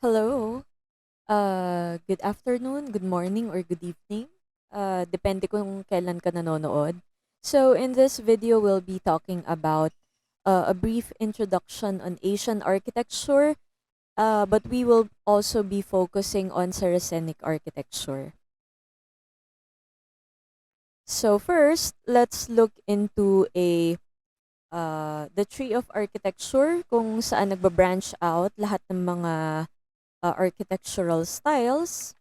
Hello. Good afternoon, good morning, or good evening. Depende kung kailan ka nanonood. So, in this video, we'll be talking about a brief introduction on Asian architecture, but we will also be focusing on Saracenic architecture. So, first, let's look into the tree of architecture, kung saan nagba-branch out lahat ng mga architectural styles.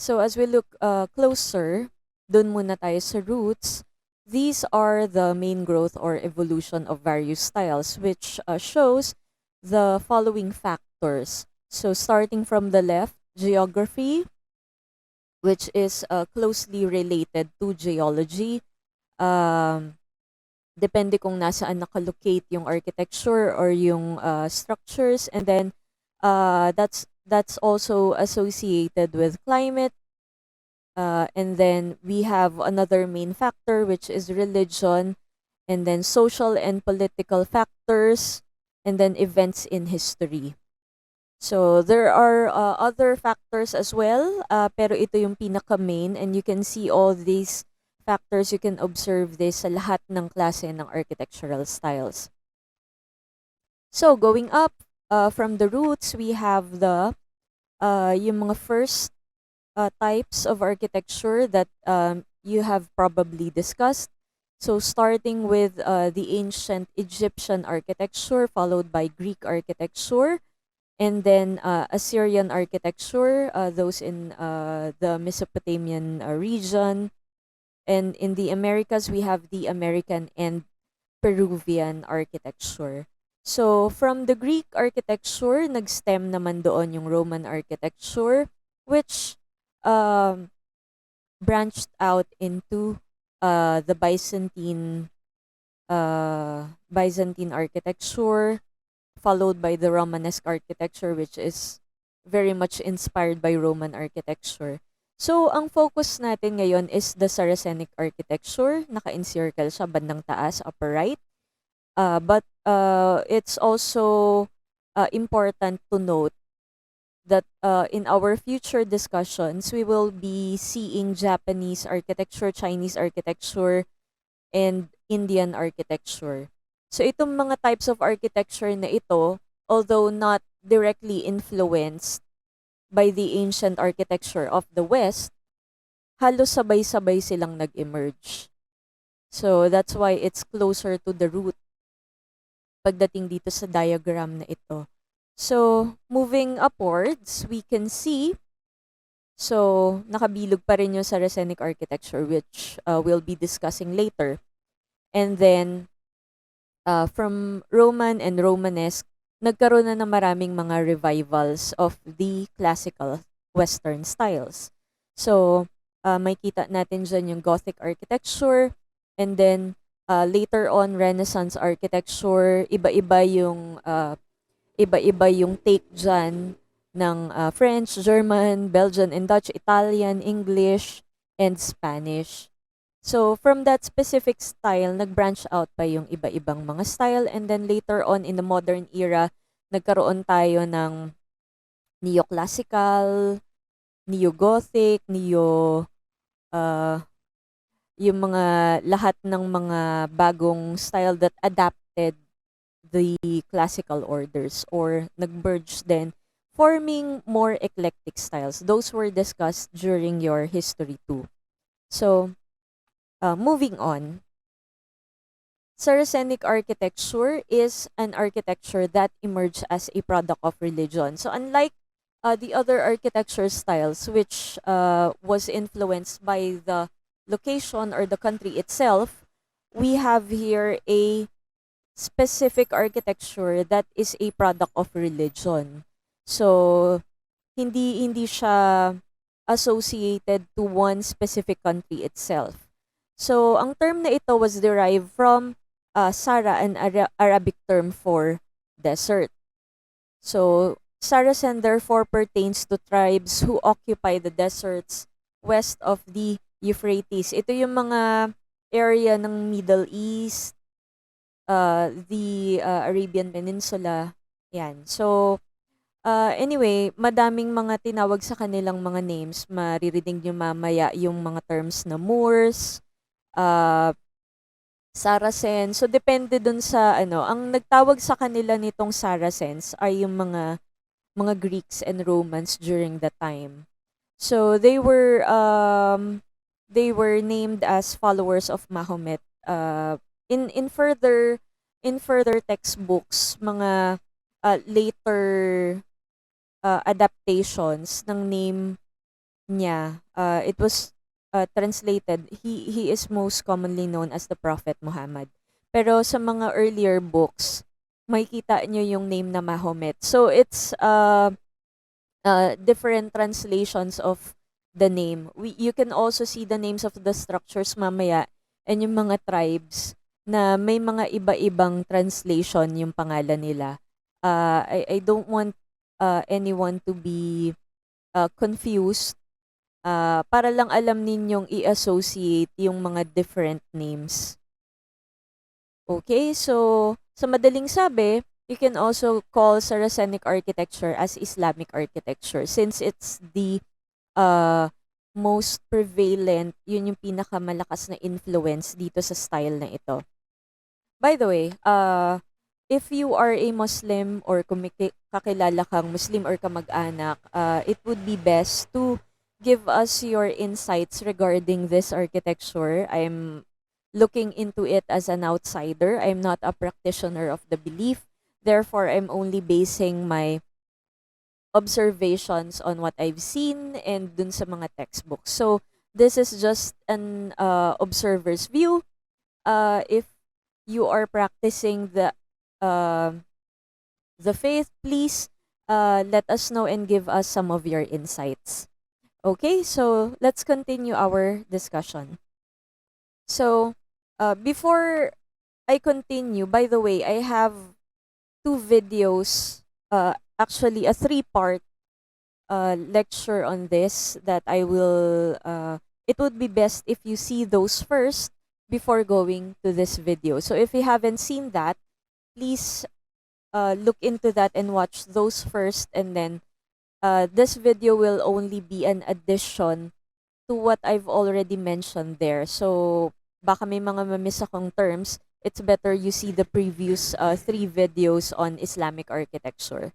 So as we look closer, dun muna tayo sa roots. These are the main growth or evolution of various styles, which shows the following factors. So starting from the left, geography, which is closely related to geology. Um, Depende kung nasaan nakalocate yung architecture or yung structures. And then that's also associated with climate. And then we have another main factor, which is religion, and then social and political factors, and then events in history. So there are other factors as well, pero ito yung pinaka-main, and you can see all these factors, you can observe this sa lahat ng klase ng architectural styles. So going up from the roots, we have yung mga first types of architecture that you have probably discussed. So starting with the ancient Egyptian architecture, followed by Greek architecture, and then Assyrian architecture, those in the Mesopotamian region. And in the Americas, we have the American and Peruvian architecture. So from the Greek architecture, nag-stem naman doon yung Roman architecture, which um, branched out into the Byzantine architecture, followed by the Romanesque architecture, which is very much inspired by Roman architecture. So, ang focus natin ngayon is the Saracenic architecture. Naka-encircle siya bandang taas, upper right. But it's also important to note that in our future discussions, we will be seeing Japanese architecture, Chinese architecture, and Indian architecture. So itong mga types of architecture na ito, although not directly influenced by the ancient architecture of the West, halos sabay-sabay silang nag-emerge. So that's why it's closer to the root pagdating dito sa diagram na ito. So, moving upwards, we can see, so, nakabilog pa rin yung Saracenic architecture, which we'll be discussing later. And then, from Roman and Romanesque, nagkaroon na ng maraming mga revivals of the classical Western styles. So, may kita natin dyan yung Gothic architecture, and then, later on, Renaissance architecture, iba-iba yung take dyan ng French, German, Belgian, and Dutch, Italian, English, and Spanish. So, from that specific style, nag-branch out pa yung iba-ibang mga style. And then later on, in the modern era, nagkaroon tayo ng neoclassical, neo-Gothic, uh, yung mga lahat ng mga bagong style that adapted the classical orders or nag-merge then, forming more eclectic styles. Those were discussed during your history too. So, moving on, Saracenic architecture is an architecture that emerged as a product of religion. So unlike the other architecture styles, which was influenced by the location or the country itself, we have here a specific architecture that is a product of religion. So hindi siya associated to one specific country itself. So ang term na ito was derived from Sara, an Arabic term for desert. So Saracen therefore pertains to tribes who occupy the deserts west of the Euphrates. Ito yung mga area ng Middle East, the Arabian Peninsula. Yan. So, Anyway, madaming mga tinawag sa kanilang mga names. Maririnig niyo mamaya yung mga terms na Moors, uh, Saracen. So, depende dun sa ano. Ang nagtawag sa kanila nitong Saracens ay yung mga Greeks and Romans during that time. So, they were named as followers of Mahomet. In further textbooks, mga later adaptations ng name niya, it was translated, he is most commonly known as the Prophet Muhammad. Pero sa mga earlier books, makikita nyo yung name na Mahomet. So it's different translations of the name. You can also see the names of the structures mamaya and yung mga tribes na may mga iba-ibang translation yung pangalan nila. I don't want anyone to be confused, para lang alam ninyong i-associate yung mga different names. Okay, so sa madaling sabi, you can also call Saracenic architecture as Islamic architecture since it's the most prevalent, yun yung pinakamalakas na influence dito sa style na ito. By the way, if you are a Muslim or kung may kakilala kang Muslim or kamag-anak, it would be best to give us your insights regarding this architecture. I'm looking into it as an outsider. I'm not a practitioner of the belief. Therefore, I'm only basing my observations on what I've seen and dun sa mga textbooks. So, this is just an observer's view. If you are practicing the faith, please let us know and give us some of your insights. Okay, so let's continue our discussion. So, before I continue, by the way, I have 2 videos, actually a 3-part lecture on this that I will, it would be best if you see those first before going to this video. So if you haven't seen that, please look into that and watch those first, and then this video will only be an addition to what I've already mentioned there. So baka may mga mamiss akong terms, it's better you see the previous 3 videos on Islamic architecture.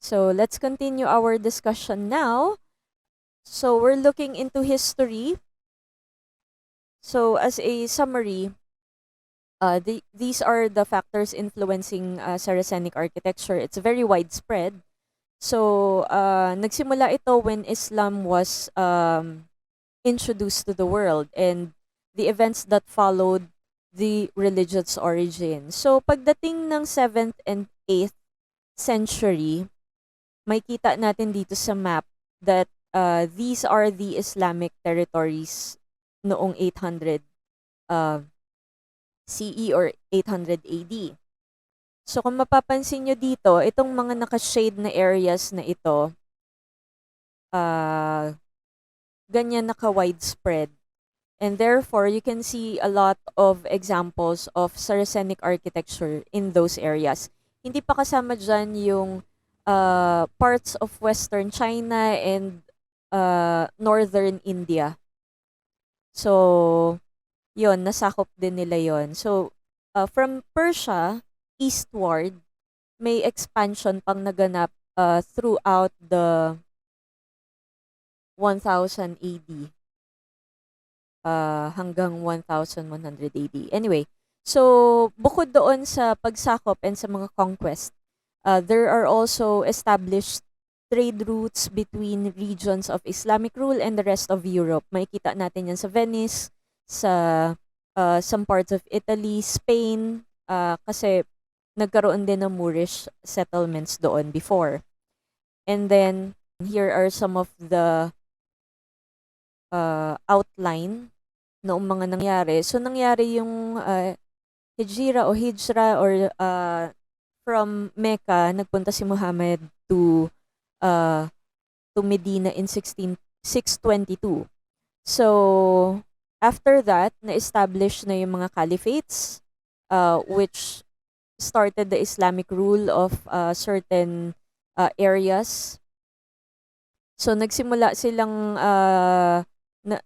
So let's continue our discussion now. So we're looking into history. So as a summary, these are the factors influencing Saracenic architecture. It's very widespread. So nagsimula ito when Islam was introduced to the world and the events that followed the religion's origin. So pagdating ng 7th and 8th century, makita natin dito sa map that these are the Islamic territories noong 800 CE or 800 AD. So kung mapapansin nyo dito, itong mga naka-shade na areas na ito, ganyan naka-widespread. And therefore, you can see a lot of examples of Saracenic architecture in those areas. Hindi pa kasama dyan yung parts of Western China and Northern India. So, yon, nasakop din nila yon. So, from Persia eastward, may expansion pang naganap throughout the 1000 AD hanggang 1100 AD. Anyway, so bukod doon sa pagsakop and sa mga conquest, there are also established trade routes between regions of Islamic rule and the rest of Europe. Makikita natin yan sa Venice, sa some parts of Italy, Spain, kasi nagkaroon din ng Moorish settlements doon before. And then, here are some of the outline noong mga nangyari. So, nangyari yung hijra or from Mecca, nagpunta si Muhammad to Medina in 622. So, after that, na-establish na yung mga caliphates, which started the Islamic rule of certain areas. So nagsimula silang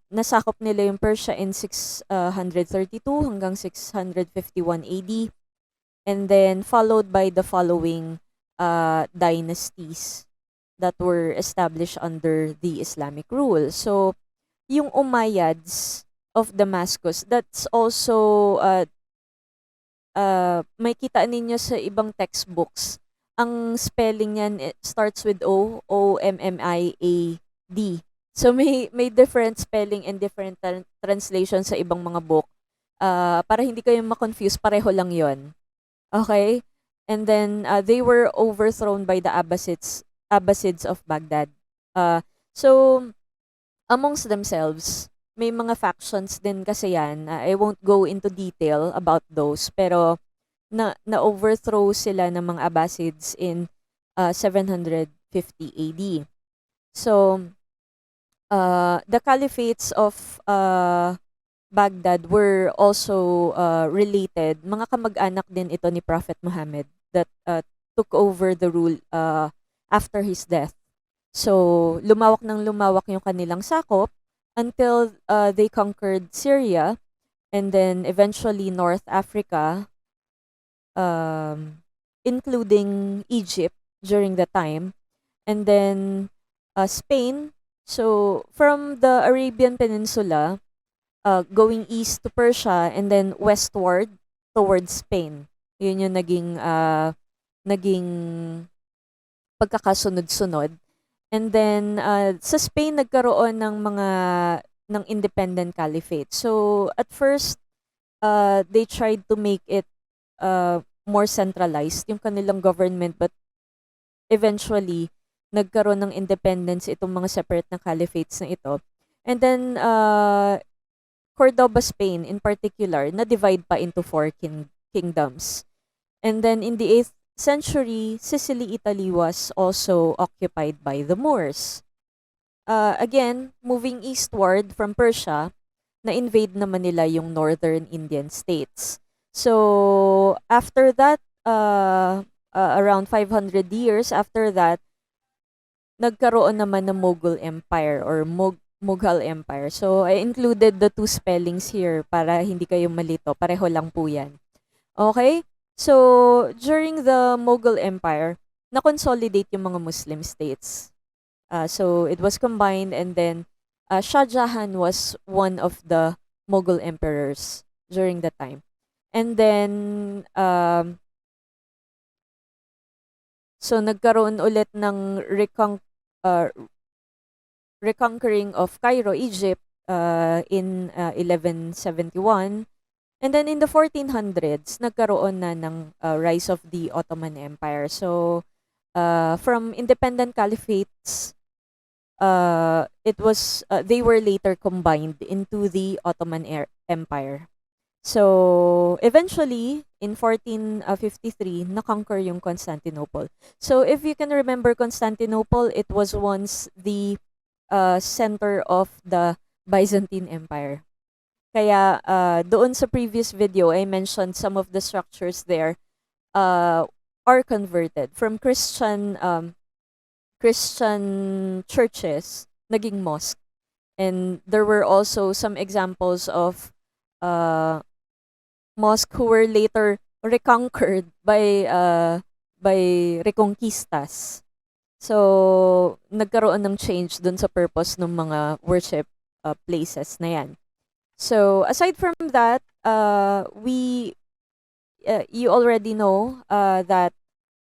nasakop nila yung Persia in 632 hanggang 651 AD, and then followed by the following dynasties that were established under the Islamic rule. So yung Umayyads of Damascus, that's also may kita ninyo sa ibang textbooks. Ang spelling niyan, it starts with Ommiad. So may different spelling and different translation sa ibang mga book. Para hindi kayo ma-confuse, pareho lang 'yon. Okay? And then they were overthrown by the Abbasids of Baghdad. So amongst themselves, may mga factions din kasi yan. I won't go into detail about those, pero na-overthrow sila ng mga Abbasids in 750 AD. So, the caliphates of Baghdad were also related. Mga kamag-anak din ito ni Prophet Muhammad that took over the rule after his death. So, lumawak ng lumawak yung kanilang sakop until they conquered Syria and then eventually North Africa, including Egypt during the time, and then Spain. So, from the Arabian Peninsula, going east to Persia and then westward towards Spain. Yun yung naging pagkakasunod-sunod. And then sa Spain nagkaroon ng independent caliphate. So at first they tried to make it more centralized yung kanilang government, but eventually nagkaroon ng independence itong mga separate na caliphates na ito. And then Cordoba, Spain in particular, na-divide pa into 4 kingdoms. And then in the 8th century, Sicily, Italy was also occupied by the Moors. Again, moving eastward from Persia, na-invade naman nila yung northern Indian states. So, after that, around 500 years after that, nagkaroon naman ng Mughal Empire or Mughal Empire. So, I included the 2 spellings here para hindi kayo malito. Pareho lang po yan. Okay? So, during the Mughal Empire, na-consolidate yung mga Muslim states. So, it was combined, and then Shah Jahan was one of the Mughal emperors during that time. And then, so nagkaroon ulit ng reconquering of Cairo, Egypt in 1171. And then in the 1400s, nagkaroon na ng rise of the Ottoman Empire. So, from independent caliphates, it was they were later combined into the Ottoman Empire. So, eventually, in 1453, na-conquer yung Constantinople. So, if you can remember Constantinople, it was once the center of the Byzantine Empire. Kaya doon sa previous video, I mentioned some of the structures there are converted from Christian churches, naging mosque. And there were also some examples of mosque who were later reconquered by Reconquistas. So, nagkaroon ng change dun sa purpose ng mga worship places na yan. So, aside from that, you already know that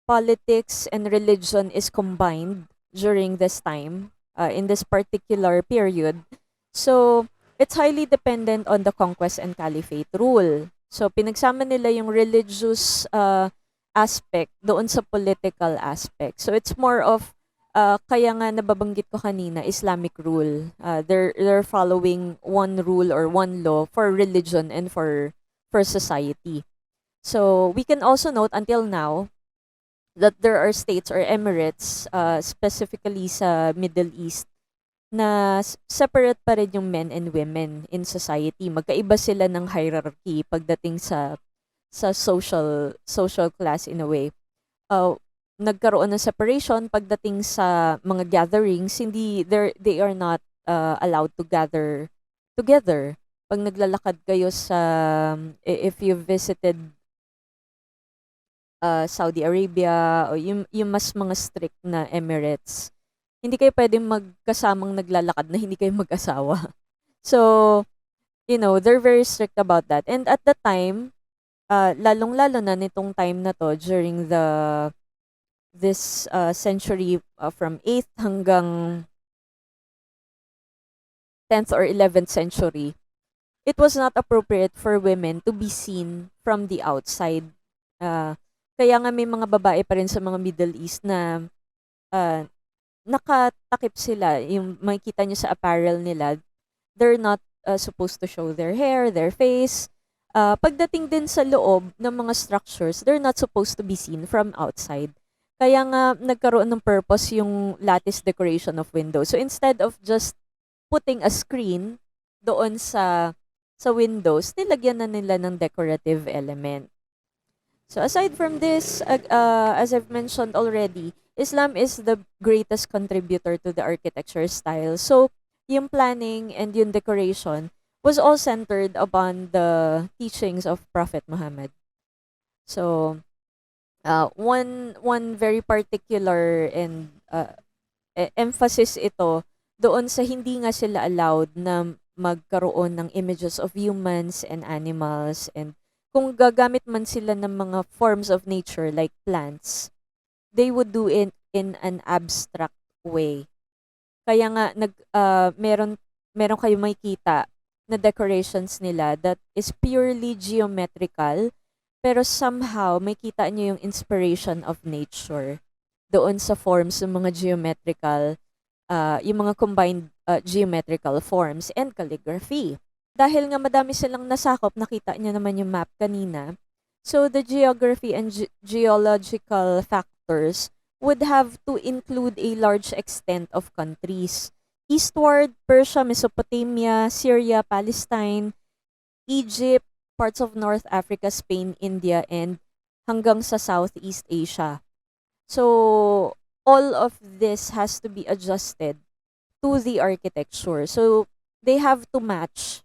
politics and religion is combined during this time, in this particular period. So, it's highly dependent on the conquest and caliphate rule. So, pinagsama nila yung religious aspect doon sa political aspect. So, it's more of kaya nga nababanggit ko kanina, Islamic rule. They're following one rule or one law for religion and for society. So we can also note until now that there are states or emirates, specifically sa Middle East, na separate pa rin yung men and women in society. Magkaiba sila ng hierarchy pagdating sa social class in a way. nagkaroon ng separation pagdating sa mga gatherings, hindi they are not allowed to gather together. Pag naglalakad kayo sa if you visited Saudi Arabia o yung mas mga strict na Emirates, hindi kayo pwedeng magkasamang naglalakad na hindi kayo mag-asawa. So, they're very strict about that. And at the time, lalong-lalo na nitong time na to during this century, from 8th hanggang 10th or 11th century, it was not appropriate for women to be seen from the outside. Uh, Kaya nga may mga babae pa rin sa mga Middle East na uh, nakatakip sila. Yung makikita nyo sa apparel nila, they're not supposed to show their hair, their face. Pagdating din sa loob ng mga structures, they're not supposed to be seen from outside. Kaya nga nagkaroon ng purpose yung lattice decoration of windows. So instead of just putting a screen doon sa windows, nilagyan na nila ng decorative element. So aside from this, as I've mentioned already, Islam is the greatest contributor to the architecture style. So yung planning and yung decoration was all centered upon the teachings of Prophet Muhammad. So one very particular and emphasis ito doon sa hindi nga sila allowed na magkaroon ng images of humans and animals, and kung gagamit man sila ng mga forms of nature like plants, they would do it in an abstract way. Kaya nga meron kayo makikita na decorations nila that is purely geometrical, pero somehow makita niyo yung inspiration of nature doon sa forms ng mga geometrical, yung mga combined geometrical forms and calligraphy. Dahil nga madami silang nasakop, nakita niyo naman yung map kanina. So the geography and geological factors would have to include a large extent of countries. Eastward, Persia, Mesopotamia, Syria, Palestine, Egypt, parts of North Africa, Spain, India, and hanggang sa Southeast Asia. So all of this has to be adjusted to the architecture. So they have to match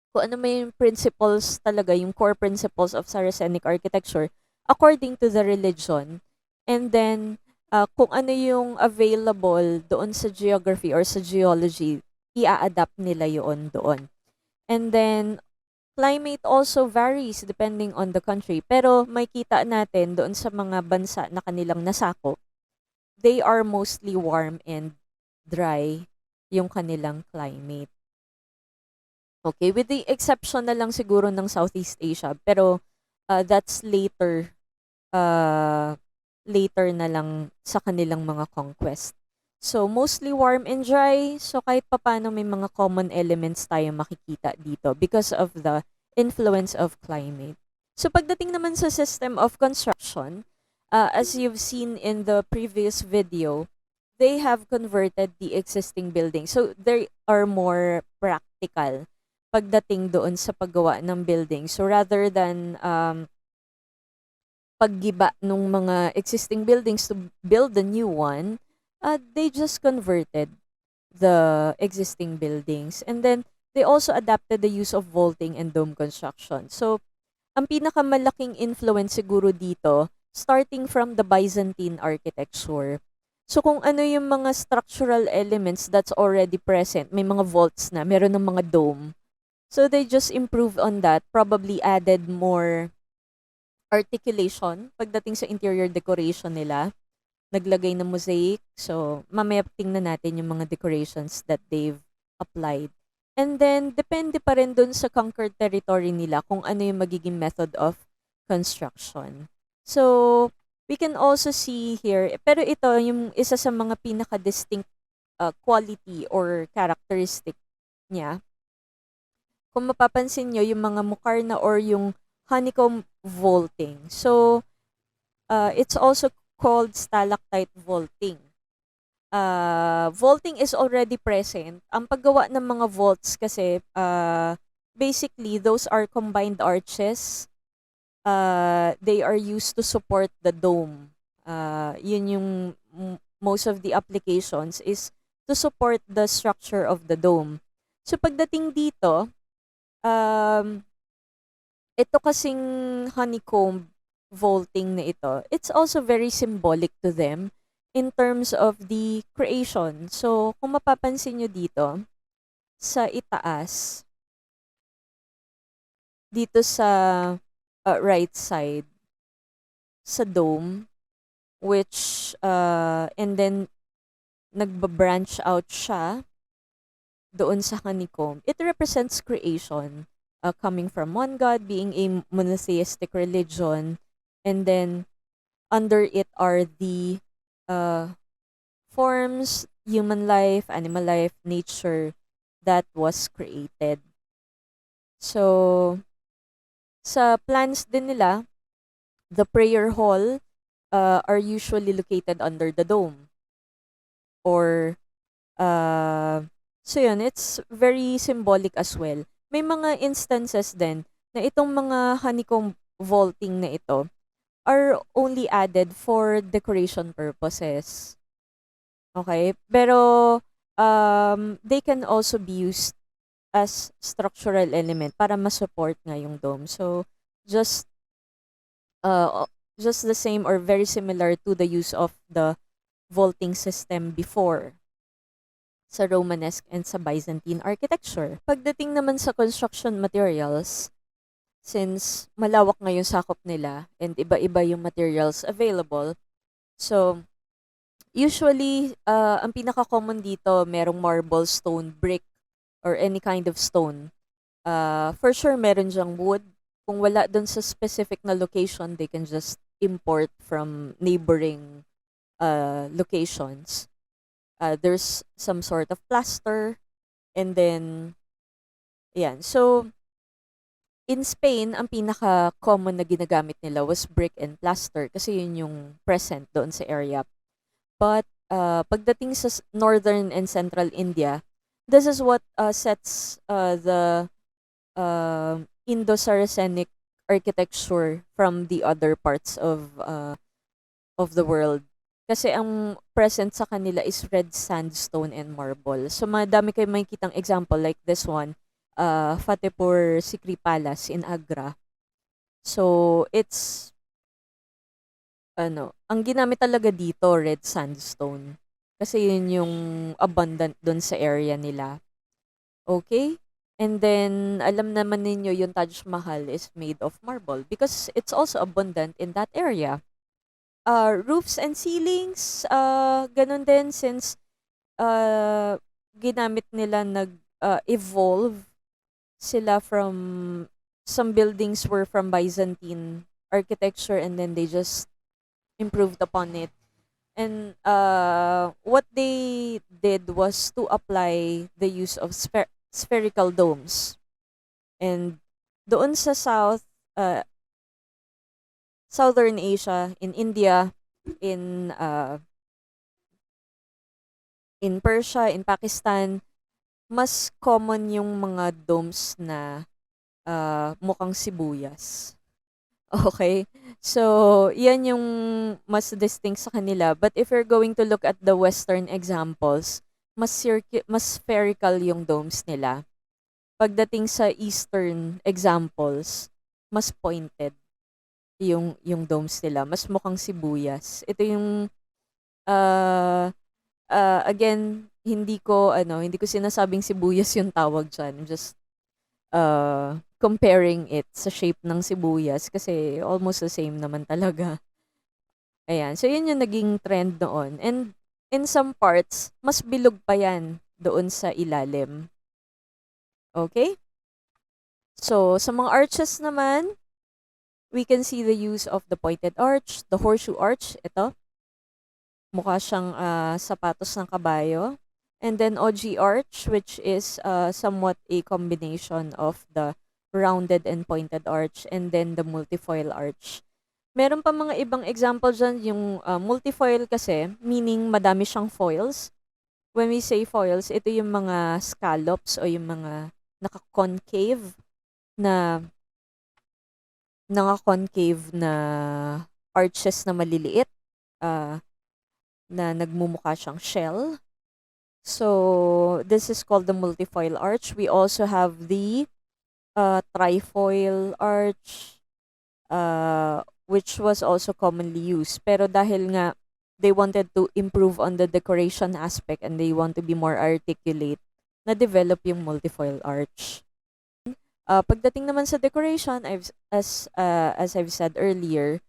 kung ano may yung principles talaga, yung core principles of Saracenic architecture according to the religion. And then, kung ano yung available doon sa geography or sa geology, i-adapt nila yun doon. And then, climate also varies depending on the country. Pero may kita natin doon sa mga bansa na kanilang nasakop, they are mostly warm and dry yung kanilang climate. Okay, with the exception na lang siguro ng Southeast Asia, pero that's later na lang sa kanilang mga conquest. So mostly warm and dry, so kahit papaano may mga common elements tayo makikita dito because of the influence of climate. So pagdating naman sa system of construction, as you've seen in the previous video, they have converted the existing building. So they are more practical pagdating doon sa paggawa ng building. So rather than paggiba ng mga existing buildings to build a new one, they just converted the existing buildings. And then they also adapted the use of vaulting and dome construction. So ang pinakamalaking influence siguro dito, starting from the Byzantine architecture. So kung ano yung mga structural elements that's already present, may mga vaults na, meron ng mga dome. So they just improved on that, probably added more articulation pagdating sa interior decoration nila. Naglagay ng mosaic. So mamaya tingnan natin yung mga decorations that they've applied. And then depende pa rin dun sa conquered territory nila kung ano yung magiging method of construction. So we can also see here, pero ito yung isa sa mga pinaka-distinct quality or characteristic niya. Kung mapapansin nyo, yung mga mukarna or yung honeycomb vaulting. So, it's also called stalactite vaulting. Vaulting is already present. Ang paggawa ng mga vaults kasi, basically, those are combined arches. They are used to support the dome. Yun yung most of the applications is to support the structure of the dome. So pagdating dito, um, ito kasing honeycomb vaulting na ito, it's also very symbolic to them in terms of the creation. So kung mapapansin nyo dito, sa itaas, dito sa right side, sa dome, which, and then nagba-branch out siya doon sa honeycomb. It represents creation, coming from one God, being a monotheistic religion, and then under it are the uh, forms, human life, animal life, nature that was created. So, sa plans din nila, the prayer hall are usually located under the dome. Or, so yun, it's very symbolic as well. May mga instances din na itong mga honeycomb vaulting na ito are only added for decoration purposes. Okay? Pero, they can also be used as structural element para ma-support nga yung dome. So, just just the same or very similar to the use of the vaulting system before sa Romanesque and sa Byzantine architecture. Pagdating naman sa construction materials, since malawak nga yung sakop nila and iba-iba yung materials available, so usually, ang pinaka-common dito, merong marble, stone, brick, or any kind of stone. For sure, meron dyang wood. Kung wala dun sa specific na location, they can just import from neighboring locations. There's some sort of plaster, and then, yan. So, in Spain, ang pinaka-common na ginagamit nila was brick and plaster kasi yun yung present doon sa area. But pagdating sa northern and central India, this is what sets the Indo-Saracenic architecture from the other parts of the world. Kasi ang present sa kanila is red sandstone and marble. So madami kayong makikitang example like this one, Fatehpur Sikri Palace in Agra. So it's ang ginamit talaga dito red sandstone. Kasi yun yung abundant dun sa area nila. Okay? And then, alam naman ninyo yung Taj Mahal is made of marble because it's also abundant in that area. Roofs and ceilings, ganun din since ginamit nila evolve sila from some buildings were from Byzantine architecture and then they just improved upon it. And what they did was to apply the use of spherical domes. And doon sa Southern Asia, in India, in Persia, in Pakistan, mas common yung mga domes na mukhang sibuyas. Okay? So, yan yung mas distinct sa kanila. But if you're going to look at the Western examples, mas spherical yung domes nila. Pagdating sa Eastern examples, mas pointed yung domes nila. Mas mukhang sibuyas. Ito yung, again, hindi ko sinasabing sibuyas yung tawag dyan. Just comparing it sa shape ng sibuyas kasi almost the same naman talaga. Ayan. So, yun yung naging trend noon. And in some parts, mas bilog pa yan doon sa ilalim. Okay? So, sa mga arches naman, we can see the use of the pointed arch, the horseshoe arch. Ito. Mukha siyang sapatos ng kabayo. And then OG arch, which is somewhat a combination of the rounded and pointed arch and then the multifoil arch. Meron pa mga ibang example dyan, yung multifoil kasi, meaning madami siyang foils. When we say foils, ito yung mga scallops o yung mga naka-concave na arches na maliliit. na nagmumukha siyang shell. So, this is called the multifoil arch. We also have the trifoil arch, which was also commonly used. Pero dahil nga they wanted to improve on the decoration aspect and they want to be more articulate, na-develop yung multifoil arch. Pagdating naman sa decoration, as I've said earlier,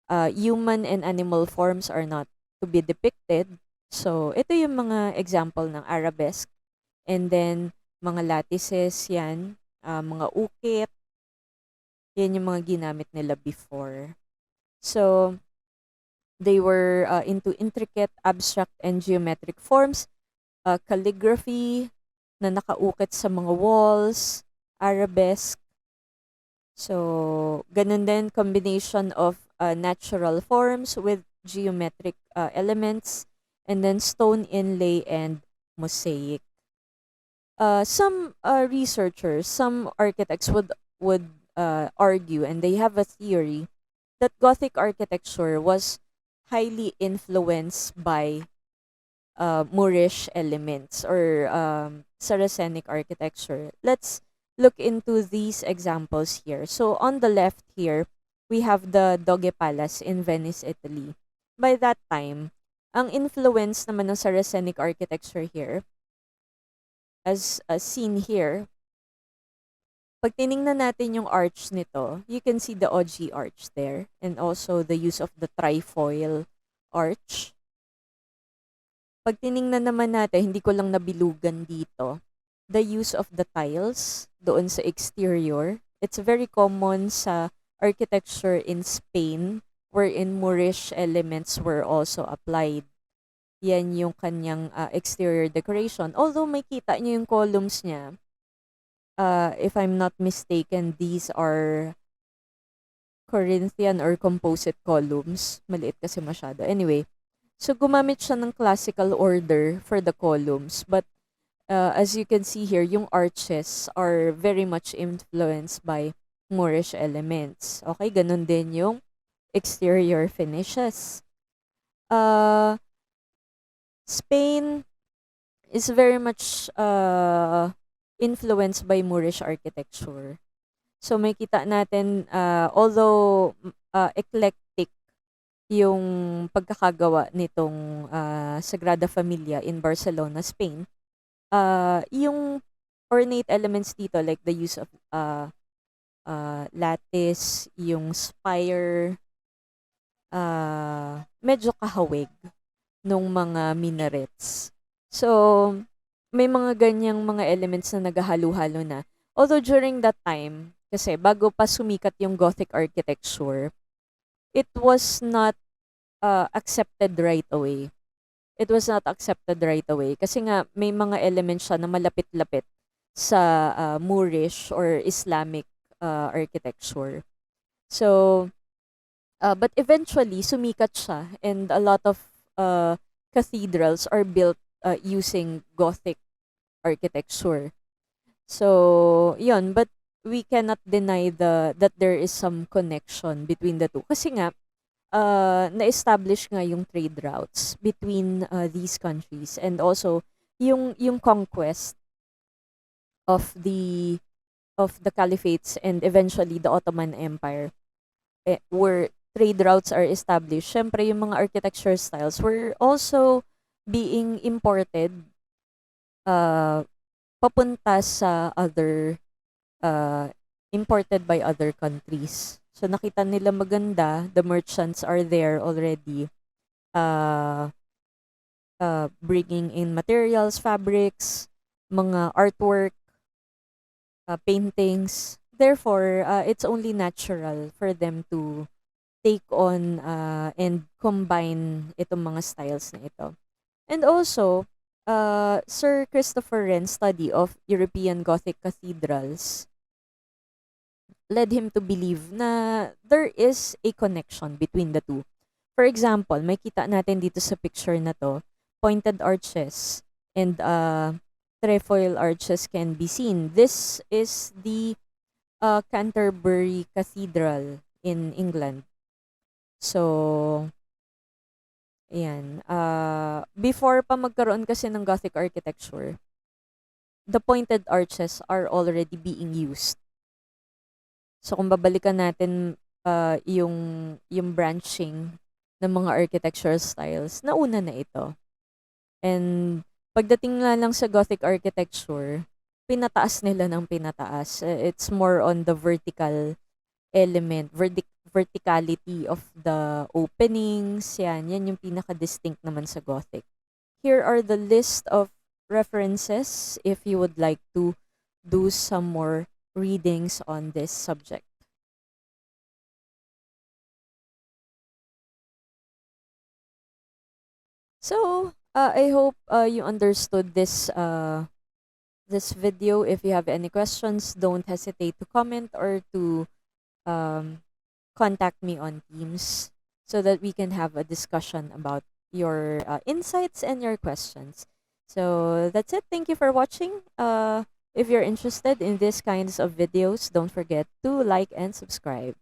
human and animal forms are not to be depicted. So, ito yung mga example ng arabesque. And then, mga lattices, yan. Mga ukit. Yan yung mga ginamit nila before. So, they were into intricate, abstract, and geometric forms. Calligraphy na nakaukit sa mga walls. Arabesque. So, ganun din, combination of natural forms with geometric elements, and then stone inlay and mosaic. Some researchers, some architects would argue, and they have a theory, that Gothic architecture was highly influenced by Moorish elements or Saracenic architecture. Let's look into these examples here. So on the left here, we have the Doge Palace in Venice, Italy. By that time, ang influence naman ng Saracenic architecture here, as seen here, pag tiningnan natin yung arch nito, you can see the ogee arch there, and also the use of the trifoil arch. Pag tiningnan naman natin, hindi ko lang nabilugan dito, the use of the tiles doon sa exterior. It's very common sa architecture in Spain, wherein Moorish elements were also applied. Yan yung kanyang exterior decoration. Although may kita nyo yung columns niya, if I'm not mistaken, these are Corinthian or composite columns. Maliit kasi masyado. Anyway, so gumamit siya ng classical order for the columns. But as you can see here, yung arches are very much influenced by Moorish elements. Okay, ganun din yung exterior finishes. Spain is very much influenced by Moorish architecture. So may kita natin, although eclectic yung pagkakagawa nitong Sagrada Familia in Barcelona, Spain, yung ornate elements dito, like the use of lattice, yung spire, medyo kahawig nung mga minarets. So, may mga ganyang mga elements na naghahalo-halo na. Although during that time, kasi bago pa sumikat yung Gothic architecture, it was not accepted right away. It was not accepted right away. Kasi nga, may mga elements siya na malapit-lapit sa Moorish or Islamic architecture. So, but eventually, sumikat siya, and a lot of cathedrals are built using Gothic architecture. So, yun. But we cannot deny that there is some connection between the two. Kasi nga, na-establish nga yung trade routes between these countries, and also yung conquest of the caliphates and eventually the Ottoman Empire, where trade routes are established. Syempre, yung mga architecture styles were also being imported papunta sa other imported by other countries. So nakita nila maganda, the merchants are there already bringing in materials, fabrics, mga artwork, paintings. Therefore, it's only natural for them to take on and combine itong mga styles na ito. And also, Sir Christopher Wren's study of European Gothic cathedrals led him to believe na there is a connection between the two. For example, may kita natin dito sa picture na to, pointed arches and trefoil arches can be seen. This is the Canterbury Cathedral in England. So, Ayan. Before pa magkaroon kasi ng Gothic architecture, the pointed arches are already being used. So kung babalikan natin yung branching ng mga architectural styles, nauna na ito. And pagdating nga lang sa Gothic architecture, pinataas nila ng pinataas. It's more on the vertical element, verticality of the openings. Yan yung pinaka-distinct naman sa Gothic. Here are the list of references if you would like to do some more readings on this subject. So, I hope you understood this video. If you have any questions, don't hesitate to comment or to um, contact me on Teams so that we can have a discussion about your insights and your questions. So that's it. Thank you for watching. If you're interested in these kinds of videos, don't forget to like and subscribe.